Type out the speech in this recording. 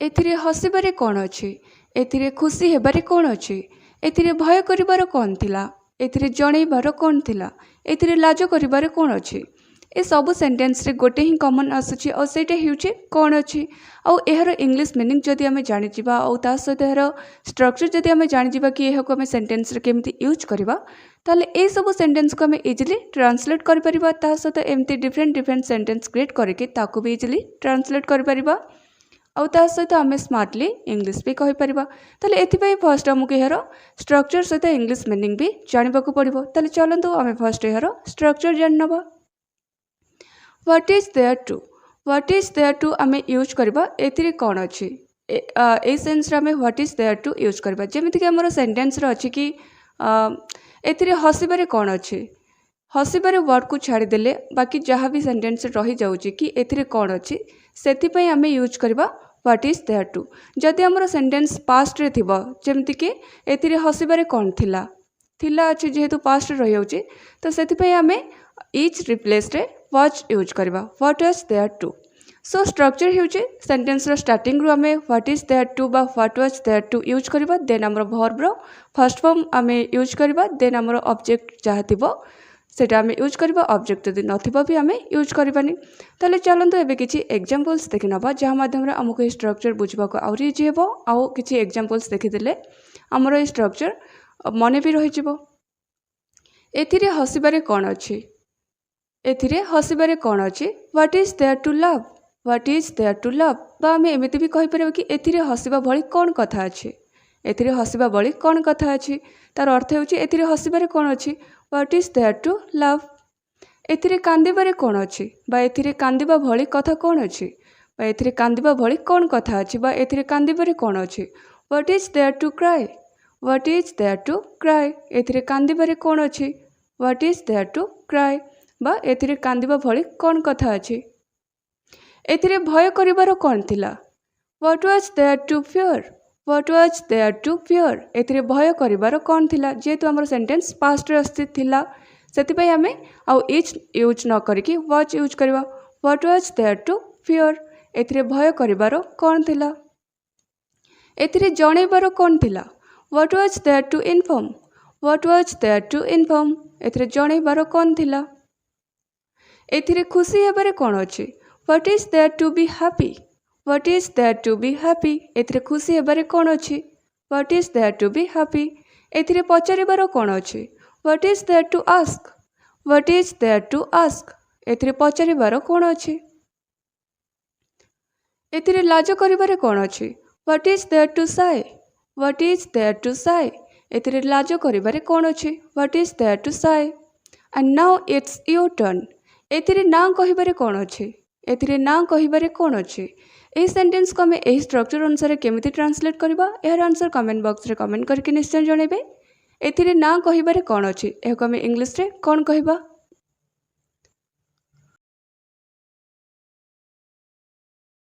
एथिरे हसिबारे कौन अच्छे, एथिरे खुशी हेबारे कौन अच्छे, एथिरे भय करिबार कौन थिला, एथिरे जणैबार कौन थिला, एथिरे लाज करिबार कौन अच्छे। ए सब सेंटेंस रे गोटे ही कॉमन आसुची और सेटा हेउची कौन अच्छी आउ एहर इंग्लिश मीनिंग जदि आमे जानि जिबा आउ ता सहित एहर स्ट्रक्चर जदि आमे जानि जिबा कि एहको आमे सेंटेंस रे केमति यूज करबा ताले ए सब सेंटेंस को आमे इजीली ट्रांसलेट कर परिबा ता सहित एमति डिफरेंट सेंटेंस क्रिएट करके ताको भी इजीली ट्रांसलेट कर परिबा आउ ता सहित आमे स्मार्टली इंग्लिश भी कहि परिबा। ताले एथिपई फर्स्ट हमकु एहर स्ट्रक्चर सहित इंग्लिश मीनिंग भी जानिबाकू पड़िबो। ताले चलंतु आमे फर्स्ट एहर स्ट्रक्चर जानि नबा। What is there to, what is there to आमे यूज करबा एथिरे कौन अछि ए सेंस रे आमे what is there to use करबा। जेमिति कि हमर सेंटेंस रे अछि कि एथिरे हसिबारे कौन अछि, हसिबारे वर्ड को छाड़ी देले बाकी जहाँ भी सेंटेंस रही जाउची कि एथिरे कौन अछि सेति पई आमे यूज करबा व्हाट इज देयर टू। जदि हमर सेंटेंस पास्ट रे थिबो जेमिति कि एथिरे हसिबारे कौन थिला, थिला अछि जेहेतु पास्ट रे रहि जाउची तो सेति पई आमे इज रिप्लेस रे वाज यूज करबा what was there to. So structure हेउची सेंटेंस रो स्टार्टिंग रु आमे व्हाट इज देयर टू बा what was there to use करबा, देन हमर वर्ब रो फर्स्ट फॉर्म आमे यूज करबा, देन हमर ऑब्जेक्ट जहाँ थिबो सेटा आमे यूज करबा, ऑब्जेक्ट यदि नथिबो भी आमे यूज करबानी। ताले चलंतु एबे किछि एग्जांपल्स देखि नबा जहाँ माध्यम रे हमकु ए स्ट्रक्चर बुझबा को आउरी इजी हेबो आउ किछि एग्जांपल्स देखि देले हमर ए स्ट्रक्चर मने भी रहि जिवो। एथिरे हसिबारे कौन अछि, एथिरे हसिबारे कौन अछि what is there to love, what is there to love बा आमे एमिति भी कहि परबा कि एथिरे हसिबा भଳି कौन कथा अछि, एथिरे हसिबा भଳି कौन कथा अछि तार अर्थ हेउची एथिरे हसिबारे कौन अछि what is there to love. एथिरे कांदिबारे कौन अछि बा एथिरे कांदिबा भଳି कथा कौन अछि बा एथिरे कांदिबा भଳି कौन कथा अछि बा एथिरे कांदिबारे कौन अछि what is there to cry, what is there to cry एथिरे कांदिबारे कौन अछि what is there to cry बा एथिरे कांदिबा भଳି कौन कथा अछि। एथिरे भय करिबार कौन थिला, what was there to fear, what was there to fear एथिरे भय करिबार कौन थिला जेहेतु हमर सेंटेंस पास्ट रे स्थित थिला सेति पई आमे आउ इज यूज न करिकि वाज यूज करबा what was there to fear एथिरे भय करिबार कौन थिला। एथिरे जणैबार कौन थिला, what was there to inform, what was there to inform एथिरे जणैबार कौन थिला। एथिरे खुशी हेबारे कौन अछि what is there to be happy, what is there to be happy एथिरे खुशी हेबारे कौन अछि what is there to be happy. एथिरे पचारिबार कौन अछि what is there to ask, what is there to ask एथिरे पचारिबार कौन अछि। एथिरे लाज करिबारे कौन अछि what is there to shy, what is there to shy एथिरे लाज करिबारे कौन अछि what is there to shy. And now it's your turn एथिरे ना कहिबारे कौन अछि, एथिरे ना कहिबारे कौन अछि। एही सेंटेंस को हमें एही स्ट्रक्चर अनुसार केमिति ट्रांसलेट करबा एहर आंसर कमेंट बॉक्स रे कमेंट करके निश्चय जणेबे। एथिरे ना कहिबारे कौन अछि एहको हमें इंग्लिश रे कौन कहबा।